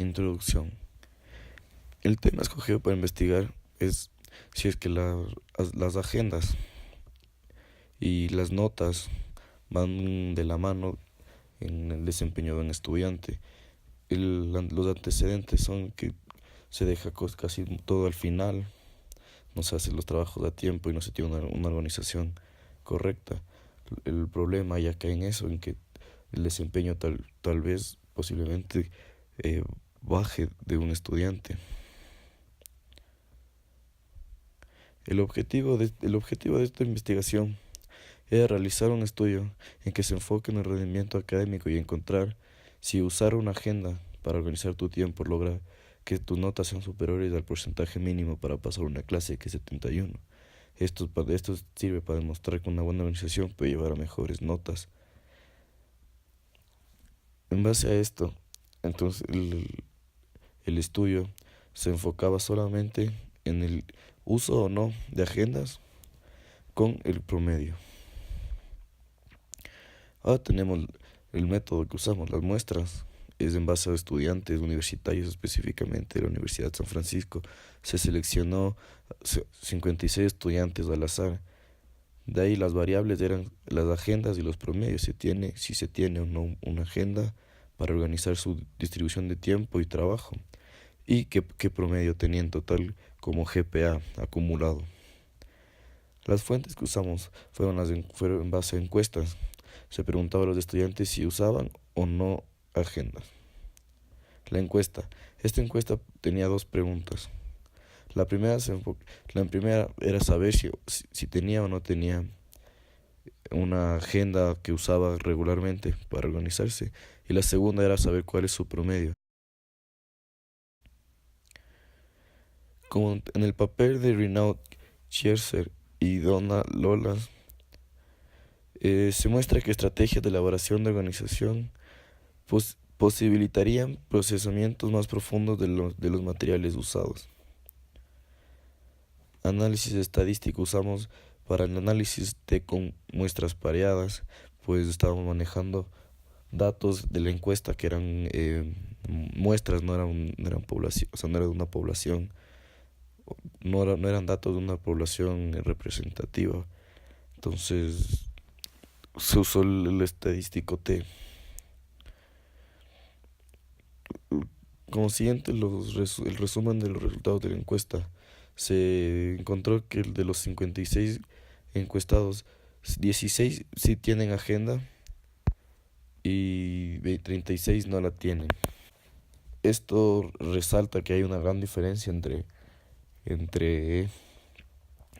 Introducción. El tema escogido para investigar es si es que las agendas y las notas van de la mano en el desempeño de un estudiante. Los antecedentes son que se deja casi todo al final, no se hacen los trabajos a tiempo y no se tiene una organización correcta. El problema ya cae en eso, en que el desempeño tal vez posiblemente baje de un estudiante. El objetivo de esta investigación era realizar un estudio en que se enfoque en el rendimiento académico y encontrar si usar una agenda para organizar tu tiempo logra que tus notas sean superiores al porcentaje mínimo para pasar una clase, que es 71. Esto sirve para demostrar que una buena organización puede llevar a mejores notas. En base a esto, entonces el estudio se enfocaba solamente en el uso o no de agendas con el promedio. Ahora tenemos el método que usamos, las muestras. Es en base a estudiantes universitarios, específicamente de la Universidad de San Francisco. Se seleccionó 56 estudiantes al azar. De ahí las variables eran las agendas y los promedios. Si se tiene o no una agenda para organizar su distribución de tiempo y trabajo. Y qué promedio tenía en total como GPA acumulado. Las fuentes que usamos fueron en base a encuestas. Se preguntaba a los estudiantes si usaban o no agendas. Esta encuesta tenía dos preguntas. La primera era saber si tenía o no tenía una agenda que usaba regularmente para organizarse. Y la segunda era saber cuál es su promedio. Como en el papel de Renaud Scherzer y Donna Lolas, se muestra que estrategias de elaboración de organización posibilitarían procesamientos más profundos de los materiales usados. Análisis estadístico usamos para el análisis con muestras pareadas, pues estábamos manejando datos de la encuesta que eran muestras, no eran población, o sea, no era de una población, no eran datos de una población representativa. Entonces se usó el estadístico T. Como siguiente, el resumen de los resultados de la encuesta. Se encontró que de los 56 encuestados, 16 sí tienen agenda y 36 no la tienen. Esto resalta que hay una gran diferencia entre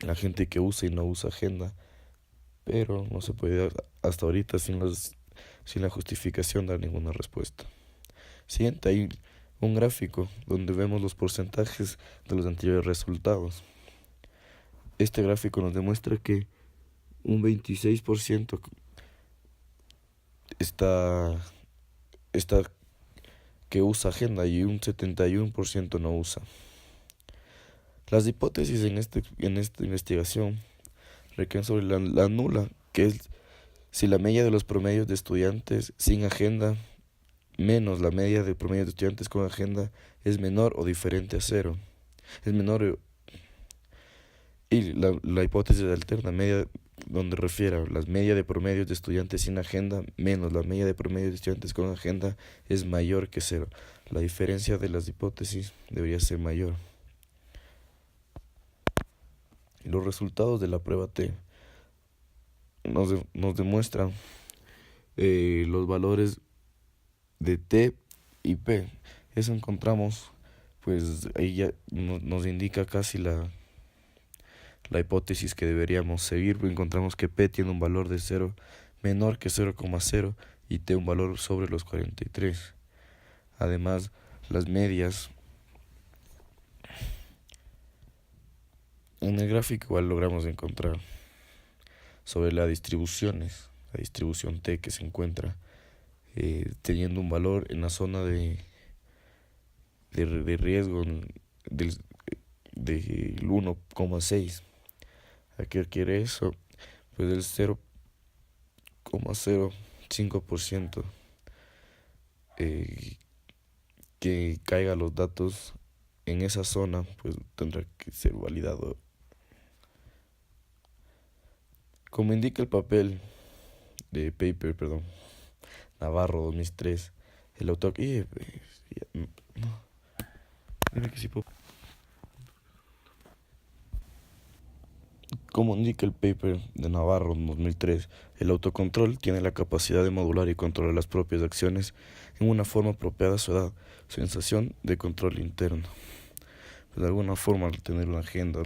la gente que usa y no usa agenda, pero no se puede hasta ahorita sin la justificación dar ninguna respuesta. Siguiente, hay un gráfico donde vemos los porcentajes de los anteriores resultados. Este gráfico nos demuestra que un 26% está que usa agenda y un 71% no usa. Las hipótesis en esta investigación recaen sobre la nula, que es si la media de los promedios de estudiantes sin agenda menos la media de promedios de estudiantes con agenda es menor o diferente a cero. Es menor. Y la hipótesis alterna, donde refiere a la media de promedios de estudiantes sin agenda menos la media de promedios de estudiantes con agenda es mayor que cero. La diferencia de las hipótesis debería ser mayor. Y los resultados de la prueba T nos demuestran los valores de T y P. Eso encontramos, pues ahí ya nos indica casi la hipótesis que deberíamos seguir. Encontramos que P tiene un valor de 0 menor que 0,0 y T un valor sobre los 43. Además, las medias. En el gráfico igual logramos encontrar sobre las distribuciones, la distribución T que se encuentra teniendo un valor en la zona de riesgo del 1,6. ¿A qué quiere eso? Pues el 0,05% que caiga los datos en esa zona, pues tendrá que ser validado. Como indica el papel de paper, perdón, Navarro 2003, el autor... no, mira que sí puedo. Como indica el paper de Navarro 2003, el autocontrol tiene la capacidad de modular y controlar las propias acciones en una forma apropiada a su edad, sensación de control interno. De alguna forma, al tener una agenda,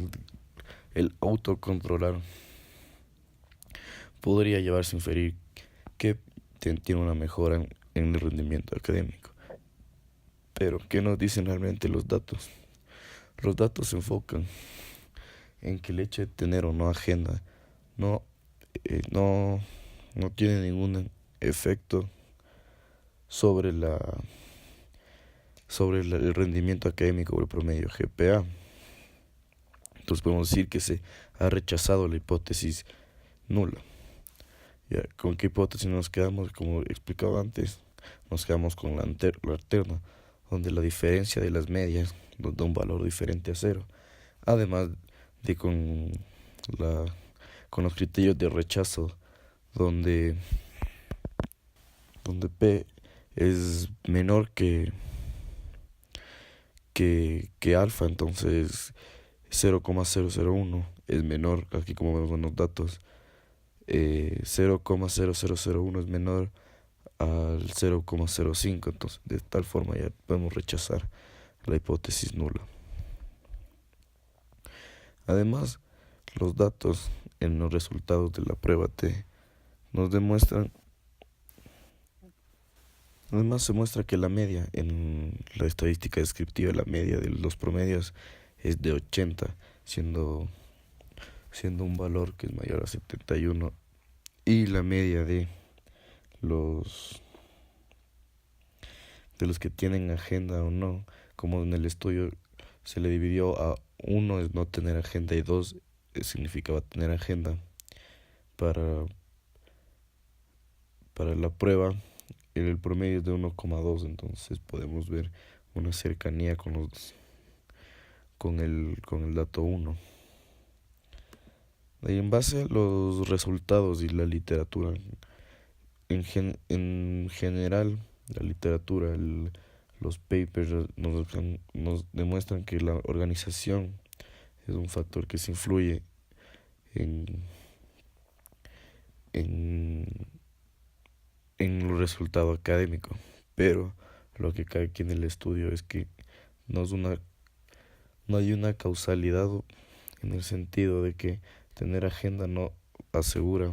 el autocontrolar podría llevarse a inferir que tiene una mejora en el rendimiento académico. Pero, ¿qué nos dicen realmente los datos? Los datos se enfocan en que el hecho de tener o no agenda no, no, no tiene ningún efecto sobre el rendimiento académico o el promedio GPA. Entonces podemos decir que se ha rechazado la hipótesis nula. Ya, ¿con qué hipótesis nos quedamos? Como he explicado antes, nos quedamos con la alterna, donde la diferencia de las medias nos da un valor diferente a cero. Además de con los criterios de rechazo, donde P es menor que alfa, entonces 0,001 es menor, aquí como vemos en los datos, 0,0001 es menor al 0,05, entonces de tal forma ya podemos rechazar la hipótesis nula. Además, los datos en los resultados de la prueba T nos demuestran, además se muestra que la media en la estadística descriptiva, la media de los promedios es de 80, siendo un valor que es mayor a 71, y la media de los que tienen agenda o no, como en el estudio se le dividió a 1 es no tener agenda y 2 significaba tener agenda. Para la prueba el promedio es de 1,2, entonces podemos ver una cercanía con el dato 1. Y en base a los resultados y la literatura, en general, la literatura, los papers nos demuestran que la organización es un factor que se influye en el resultado académico, pero lo que cae aquí en el estudio es que no hay una causalidad, en el sentido de que tener agenda no asegura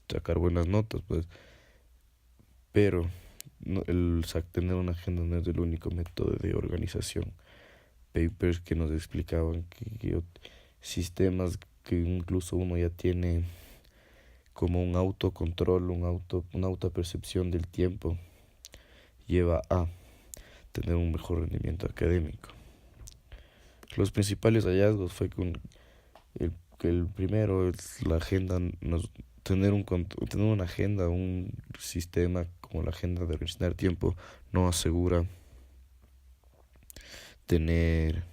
sacar buenas notas, pues, pero tener una agenda no es el único método de organización. Papers que nos explicaban que sistemas que incluso uno ya tiene, como un autocontrol, una autopercepción del tiempo, lleva a tener un mejor rendimiento académico. Los principales hallazgos fue que el primero es la agenda, tener una agenda, un sistema como la agenda de organizar tiempo no asegura tener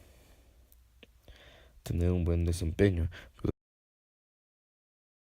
un buen desempeño,